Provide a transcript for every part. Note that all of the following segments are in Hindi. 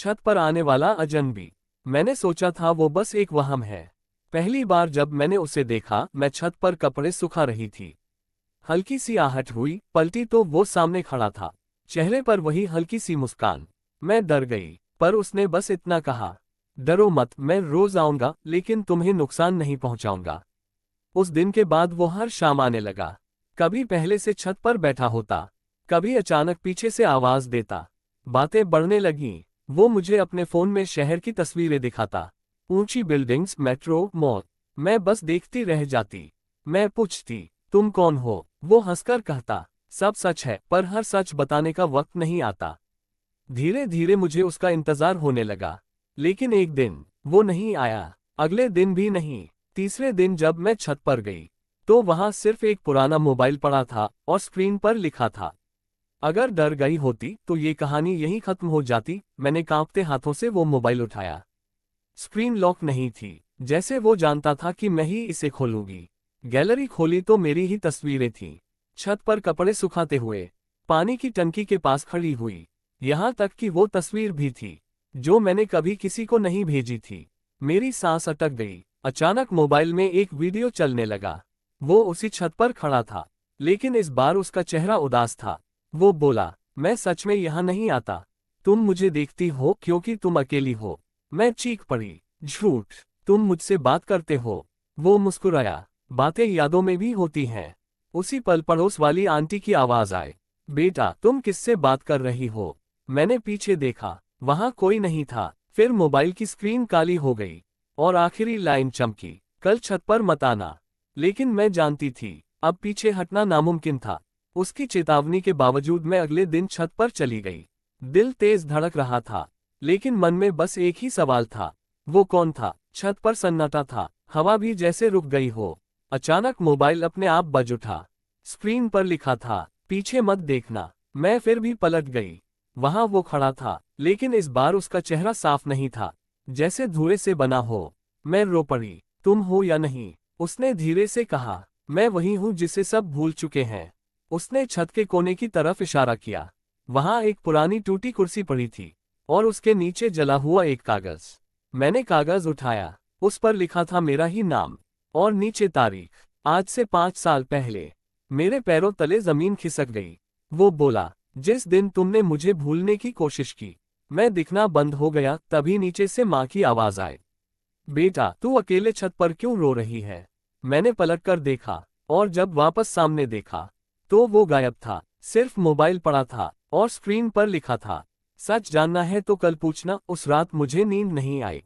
छत पर आने वाला अजनबी। मैंने सोचा था वो बस एक वहम है। पहली बार जब मैंने उसे देखा, मैं छत पर कपड़े सुखा रही थी। हल्की सी आहट हुई, पलटी तो वो सामने खड़ा था, चेहरे पर वही हल्की सी मुस्कान। मैं डर गई, पर उसने बस इतना कहा, डरो मत, मैं रोज आऊंगा लेकिन तुम्हें नुकसान नहीं पहुंचाऊंगा। उस दिन के बाद वो हर शाम आने लगा। कभी पहले से छत पर बैठा होता, कभी अचानक पीछे से आवाज देता। बातें बढ़ने लगीं। वो मुझे अपने फोन में शहर की तस्वीरें दिखाता, ऊंची बिल्डिंग्स, मेट्रो, मॉल। मैं बस देखती रह जाती। मैं पूछती, तुम कौन हो? वो हंसकर कहता, सब सच है, पर हर सच बताने का वक्त नहीं आता। धीरे धीरे मुझे उसका इंतजार होने लगा। लेकिन एक दिन वो नहीं आया, अगले दिन भी नहीं। तीसरे दिन जब मैं छत पर गई, तो वहां सिर्फ एक पुराना मोबाइल पड़ा था और स्क्रीन पर लिखा था, अगर डर गई होती तो ये कहानी यहीं खत्म हो जाती। मैंने कांपते हाथों से वो मोबाइल उठाया। स्क्रीन लॉक नहीं थी, जैसे वो जानता था कि मैं ही इसे खोलूंगी। गैलरी खोली तो मेरी ही तस्वीरें थीं, छत पर कपड़े सुखाते हुए, पानी की टंकी के पास खड़ी हुई। यहाँ तक कि वो तस्वीर भी थी, जो मैंने कभी किसी को नहीं भेजी थी। मेरी सांस अटक गई। अचानक मोबाइल में एक वीडियो चलने लगा। वो उसी छत पर खड़ा था, लेकिन इस बार उसका चेहरा उदास था। वो बोला, मैं सच में यहाँ नहीं आता। तुम मुझे देखती हो क्योंकि तुम अकेली हो। मैं चीख पड़ी, झूठ, तुम मुझसे बात करते हो। वो मुस्कुराया, बातें यादों में भी होती हैं। उसी पल पड़ोस वाली आंटी की आवाज आए, बेटा तुम किससे बात कर रही हो? मैंने पीछे देखा, वहां कोई नहीं था। फिर मोबाइल की स्क्रीन काली हो गई और आखिरी लाइन चमकी, कल छत पर मत आना। लेकिन मैं जानती थी, अब पीछे हटना नामुमकिन था। उसकी चेतावनी के बावजूद मैं अगले दिन छत पर चली गई। दिल तेज धड़क रहा था, लेकिन मन में बस एक ही सवाल था, वो कौन था? छत पर सन्नाटा था, हवा भी जैसे रुक गई हो। अचानक मोबाइल अपने आप बज उठा। स्क्रीन पर लिखा था, पीछे मत देखना। मैं फिर भी पलट गई। वहां वो खड़ा था, लेकिन इस बार उसका चेहरा साफ नहीं था, जैसे धुएं से बना हो। मैं रो पड़ी, तुम हो या नहीं? उसने धीरे से कहा, मैं वही हूं जिसे सब भूल चुके हैं। उसने छत के कोने की तरफ इशारा किया। वहां एक पुरानी टूटी कुर्सी पड़ी थी और उसके नीचे जला हुआ एक कागज। मैंने कागज उठाया, उस पर लिखा था मेरा ही नाम और नीचे तारीख, आज से 5 साल पहले। मेरे पैरों तले जमीन खिसक गई। वो बोला, जिस दिन तुमने मुझे भूलने की कोशिश की, मैं दिखना बंद हो गया। तभी नीचे से माँ की आवाज आई, बेटा तू अकेले छत पर क्यों रो रही है? मैंने पलटकर देखा, और जब वापस सामने देखा तो वो गायब था। सिर्फ मोबाइल पड़ा था और स्क्रीन पर लिखा था, सच जानना है तो कल पूछना। उस रात मुझे नींद नहीं आई।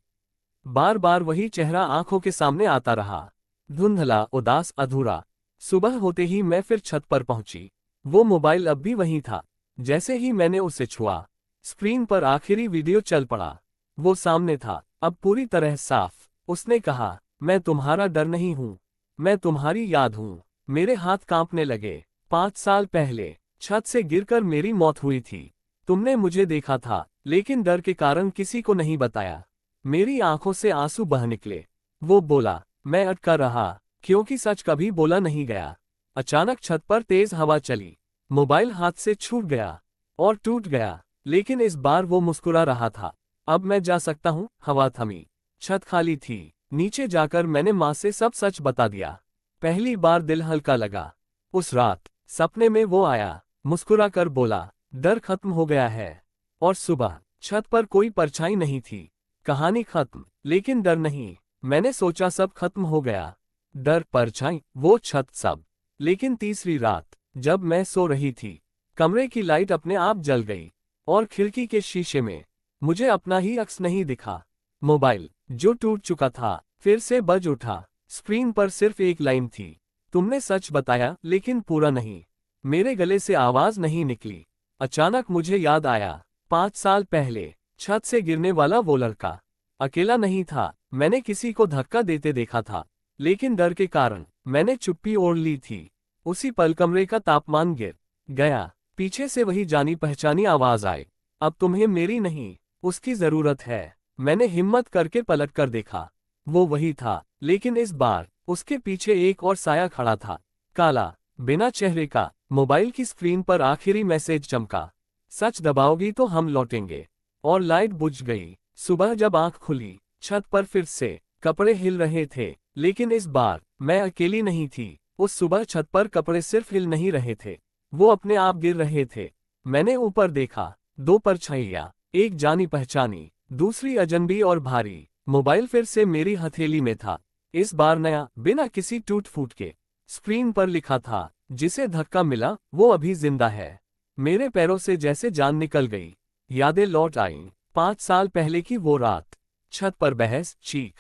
बार बार वही चेहरा आंखों के सामने आता रहा, धुंधला, उदास, अधूरा। सुबह होते ही मैं फिर छत पर पहुंची। वो मोबाइल अब भी वहीं था। जैसे ही मैंने उसे छुआ, स्क्रीन पर आखिरी वीडियो चल पड़ा। वो सामने था, अब पूरी तरह साफ। उसने कहा, मैं तुम्हारा डर नहीं हूं, मैं तुम्हारी याद हूं। मेरे हाथ कांपने लगे। 5 साल पहले छत से गिरकर मेरी मौत हुई थी। तुमने मुझे देखा था, लेकिन डर के कारण किसी को नहीं बताया। मेरी आंखों से आंसू बह निकले। वो बोला, मैं अटका रहा, क्योंकि सच कभी बोला नहीं गया। अचानक छत पर तेज हवा चली, मोबाइल हाथ से छूट गया और टूट गया। लेकिन इस बार वो मुस्कुरा रहा था। अब मैं जा सकता हूँ। हवा थमी, छत खाली थी। नीचे जाकर मैंने माँ से सब सच बता दिया। पहली बार दिल हल्का लगा। उस रात सपने में वो आया, मुस्कुरा कर बोला, डर खत्म हो गया है। और सुबह छत पर कोई परछाई नहीं थी। कहानी खत्म, लेकिन डर नहीं। मैंने सोचा सब खत्म हो गया, डर, परछाई, वो छत, सब। लेकिन तीसरी रात जब मैं सो रही थी, कमरे की लाइट अपने आप जल गई और खिड़की के शीशे में मुझे अपना ही अक्स नहीं दिखा। मोबाइल जो टूट चुका था फिर से बज उठा। स्क्रीन पर सिर्फ एक लाइन थी, तुमने सच बताया लेकिन पूरा नहीं। मेरे गले से आवाज नहीं निकली। अचानक मुझे याद आया, 5 साल पहले छत से गिरने वाला वो लड़का अकेला नहीं था। मैंने किसी को धक्का देते देखा था, लेकिन डर के कारण मैंने चुप्पी ओढ़ ली थी। उसी पल कमरे का तापमान गिर गया। पीछे से वही जानी पहचानी आवाज आई, अब तुम्हें मेरी नहीं, उसकी जरूरत है। मैंने हिम्मत करके पलट कर देखा। वो वही था, लेकिन इस बार उसके पीछे एक और साया खड़ा था, काला, बिना चेहरे का। मोबाइल की स्क्रीन पर आखिरी मैसेज चमका, सच दबाओगी तो हम लौटेंगे। और लाइट बुझ गई। सुबह जब आंख खुली, छत पर फिर से कपड़े हिल रहे थे, लेकिन इस बार मैं अकेली नहीं थी। उस सुबह छत पर कपड़े सिर्फ हिल नहीं रहे थे, वो अपने आप गिर रहे थे। मैंने ऊपर देखा, दो परछाइयां, एक जानी पहचानी, दूसरी अजनबी और भारी। मोबाइल फिर से मेरी हथेली में था, इस बार नया, बिना किसी टूट फूट के। स्क्रीन पर लिखा था, जिसे धक्का मिला वो अभी जिंदा है। मेरे पैरों से जैसे जान निकल गई। यादें लौट आईं, 5 साल पहले की वो रात, छत पर बहस, चीख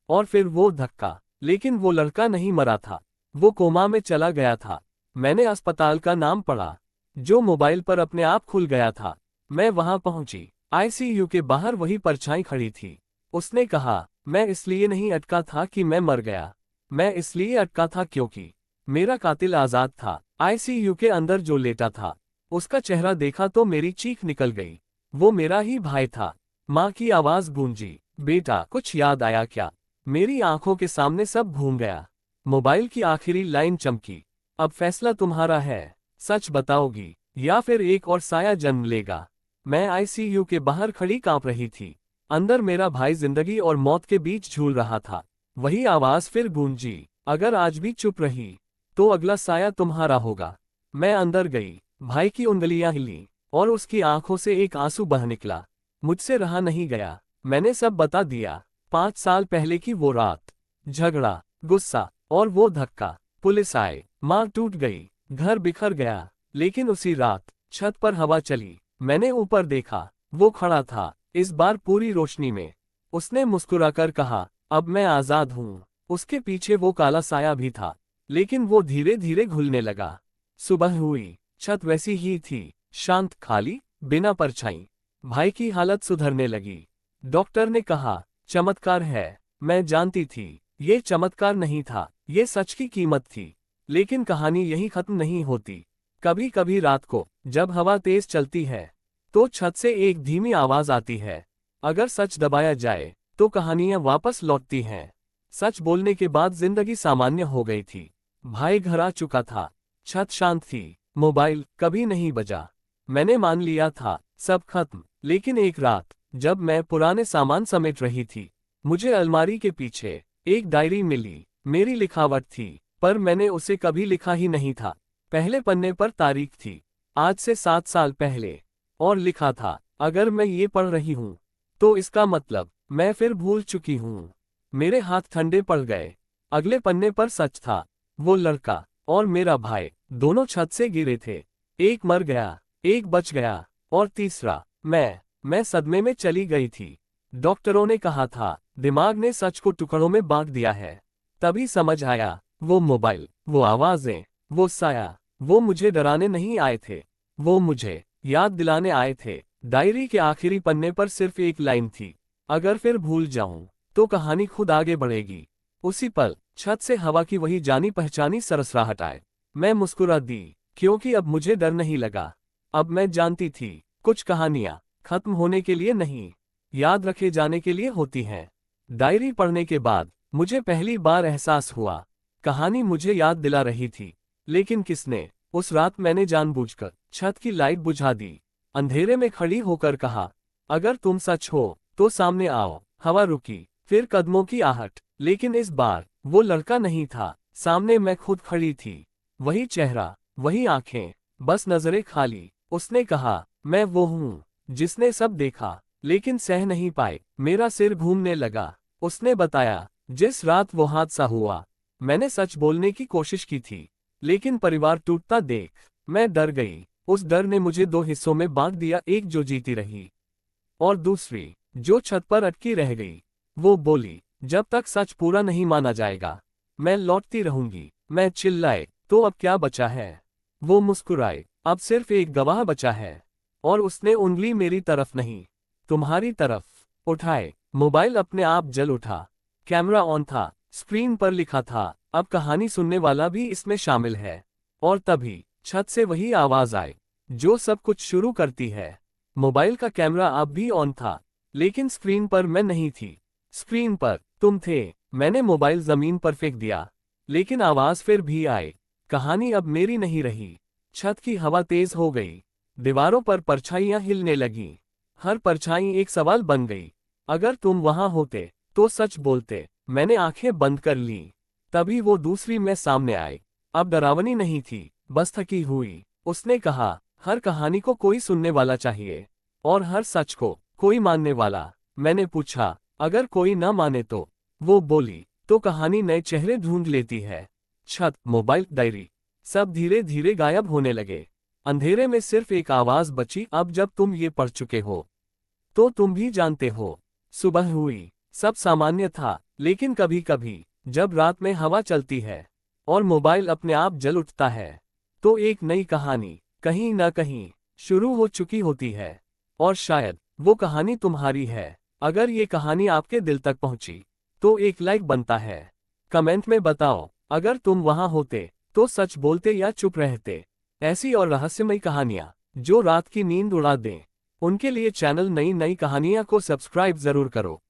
और फिर वो धक्का। लेकिन वो लड़का नहीं मरा था, वो कोमा में चला गया था। मैंने अस्पताल का नाम पढ़ा, जो मोबाइल पर अपने आप खुल गया था। मैं वहां पहुंची, आईसीयू के बाहर वही परछाई खड़ी थी। उसने कहा, मैं इसलिए नहीं अटका था कि मैं मर गया, मैं इसलिए अटका था क्योंकि मेरा कातिल आजाद था। आईसीयू के अंदर जो लेटा था, उसका चेहरा देखा तो मेरी चीख निकल गई। वो मेरा ही भाई था। माँ की आवाज गूंजी, बेटा कुछ याद आया क्या? मेरी आंखों के सामने सब घूम गया। मोबाइल की आखिरी लाइन चमकी, अब फैसला तुम्हारा है, सच बताओगी या फिर एक और साया जन्म लेगा। मैं आईसीयू के बाहर खड़ी कांप रही थी। अंदर मेरा भाई जिंदगी और मौत के बीच झूल रहा था। वही आवाज फिर गूंजी, अगर आज भी चुप रही तो अगला साया तुम्हारा होगा। मैं अंदर गई, भाई की उंगलियां हिली और उसकी आंखों से एक आंसू बह निकला। मुझसे रहा नहीं गया, मैंने सब बता दिया। 5 साल पहले की वो रात, झगड़ा, गुस्सा और वो धक्का। पुलिस आए, माँ टूट गई, घर बिखर गया। लेकिन उसी रात छत पर हवा चली, मैंने ऊपर देखा, वो खड़ा था, इस बार पूरी रोशनी में। उसने मुस्कुराकर कहा, अब मैं आजाद हूँ। उसके पीछे वो काला साया भी था, लेकिन वो धीरे धीरे घुलने लगा। सुबह हुई, छत वैसी ही थी, शांत, खाली, बिना परछाई। भाई की हालत सुधरने लगी। डॉक्टर ने कहा, चमत्कार है। मैं जानती थी, ये चमत्कार नहीं था, ये सच की कीमत थी। लेकिन कहानी यही खत्म नहीं होती। कभी कभी रात को, जब हवा तेज चलती है, तो छत से एक धीमी आवाज आती है। अगर सच दबाया जाए, तो कहानियां वापस लौटती हैं। सच बोलने के बाद जिंदगी सामान्य हो गई थी। भाई घर आ चुका था, छत शांत थी, मोबाइल कभी नहीं बजा। मैंने मान लिया था, सब खत्म। लेकिन एक रात, जब मैं पुराने सामान समेट रही थी, मुझे अलमारी के पीछे एक डायरी मिली। मेरी लिखावट थी, पर मैंने उसे कभी लिखा ही नहीं था। पहले पन्ने पर तारीख थी, आज से 7 साल पहले, और लिखा था, अगर मैं ये पढ़ रही हूँ, तो इसका मतलब मैं फिर भूल चुकी हूँ। मेरे हाथ ठंडे पड़ गए। अगले पन्ने पर सच था, वो लड़का और मेरा भाई दोनों छत से गिरे थे। एक मर गया, एक बच गया, और तीसरा मैं सदमे में चली गई थी। डॉक्टरों ने कहा था, दिमाग ने सच को टुकड़ों में बांट दिया है। तभी समझ आया, वो मोबाइल, वो आवाजें, वो साया, वो मुझे डराने नहीं आए थे, वो मुझे याद दिलाने आए थे। डायरी के आखिरी पन्ने पर सिर्फ एक लाइन थी, अगर फिर भूल जाऊं, तो कहानी खुद आगे बढ़ेगी। उसी पल छत से हवा की वही जानी पहचानी सरसराहट आए। मैं मुस्कुरा दी, क्योंकि अब मुझे डर नहीं लगा। अब मैं जानती थी, कुछ कहानियां खत्म होने के लिए नहीं, याद रखे जाने के लिए होती हैं। डायरी पढ़ने के बाद मुझे पहली बार एहसास हुआ, कहानी मुझे याद दिला रही थी, लेकिन किसने? उस रात मैंने जानबूझकर छत की लाइट बुझा दी, अंधेरे में खड़ी होकर कहा, अगर तुम सच हो तो सामने आओ। हवा रुकी, फिर कदमों की आहट, लेकिन इस बार वो लड़का नहीं था, सामने मैं खुद खड़ी थी। वही चेहरा, वही आंखें, बस नजरें खाली। उसने कहा, मैं वो हूँ जिसने सब देखा, लेकिन सह नहीं पाए। मेरा सिर घूमने लगा। उसने बताया, जिस रात वो हादसा हुआ, मैंने सच बोलने की कोशिश की थी, लेकिन परिवार टूटता देख मैं डर गई। उस डर ने मुझे 2 हिस्सों में बांट दिया, एक जो जीती रही और दूसरी जो छत पर अटकी रह गई। वो बोली, जब तक सच पूरा नहीं माना जाएगा, मैं लौटती रहूंगी। मैं चिल्लाए, तो अब क्या बचा है? वो मुस्कुराए, अब सिर्फ एक गवाह बचा है। और उसने उंगली मेरी तरफ नहीं, तुम्हारी तरफ उठाए। मोबाइल अपने आप जल उठा, कैमरा ऑन था, स्क्रीन पर लिखा था, अब कहानी सुनने वाला भी इसमें शामिल है। और तभी छत से वही आवाज आई, जो सब कुछ शुरू करती है। मोबाइल का कैमरा अब भी ऑन था, लेकिन स्क्रीन पर मैं नहीं थी। स्क्रीन पर तुम थे। मैंने मोबाइल जमीन पर फेंक दिया, लेकिन आवाज फिर भी आई। कहानी अब मेरी नहीं रही। छत की हवा तेज हो गई, दीवारों पर परछाइयां हिलने लगीं। हर परछाई एक सवाल बन गई। अगर तुम वहां होते तो सच बोलते। मैंने आंखें बंद कर ली। तभी वो दूसरी मैं सामने आई। अब डरावनी नहीं थी, बस थकी हुई। उसने कहा, हर कहानी को कोई सुनने वाला चाहिए, और हर सच को कोई मानने वाला। मैंने पूछा, अगर कोई न माने तो? वो बोली, तो कहानी नए चेहरे ढूंढ लेती है। छत, मोबाइल, डायरी, सब धीरे धीरे गायब होने लगे। अंधेरे में सिर्फ एक आवाज बची, अब जब तुम ये पढ़ चुके हो तो तुम भी जानते हो। सुबह हुई, सब सामान्य था, लेकिन कभी कभी जब रात में हवा चलती है और मोबाइल अपने आप जल उठता है, तो एक नई कहानी कहीं न कहीं शुरू हो चुकी होती है। और शायद वो कहानी तुम्हारी है। अगर ये कहानी आपके दिल तक पहुंची तो एक लाइक बनता है। कमेंट में बताओ, अगर तुम वहां होते तो सच बोलते या चुप रहते। ऐसी और रहस्यमयी कहानियां जो रात की नींद उड़ा दें, उनके लिए चैनल नई नई कहानियां को सब्सक्राइब जरूर करो।